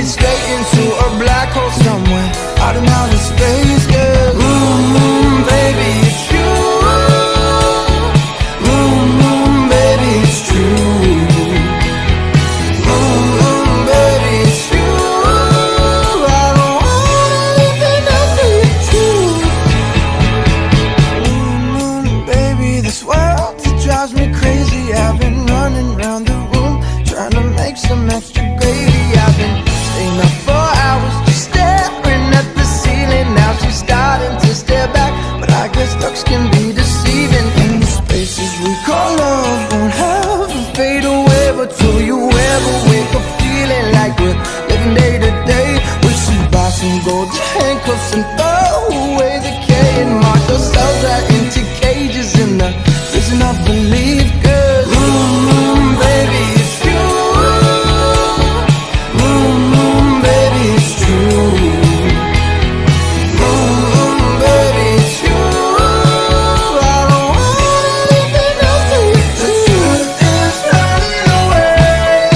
it straight into a black hole somewhere out in outer space, girl. Baby, it's you. Baby, it's true. Baby, it's you. I don't want anything else but you. Baby, this world, it drives me crazy. I've been running around the room trying to make some extra gravy. I've been staying up for hours just staring at the ceiling. Now she's starting to stare back, but I guess ducks can be deceiving. And the spaces we call love won't have to fade away. But do you ever wake up feeling like we're living day to day? We should buy some golden handcuffs and throw away the K and mark ourselves right into cages in the prison of belief, girl. Baby, it's you. Baby, it's true. Baby, it's you. I don't want anything else but you. The truth is running away.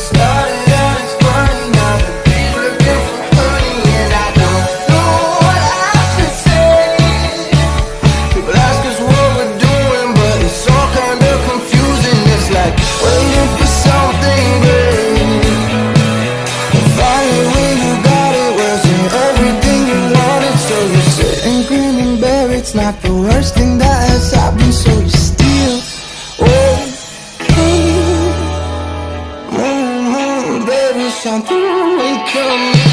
Started out as funny, now the bees looking for honey, and I don't know what I should say. People ask us what we're doing, but it's all kind of confusing. It's like waiting for something great. Finally when you got it, wasn't everything you wanted. So you sit and grin and bear. It's not the worst thing that has happened, so you still okay. Baby, something will come.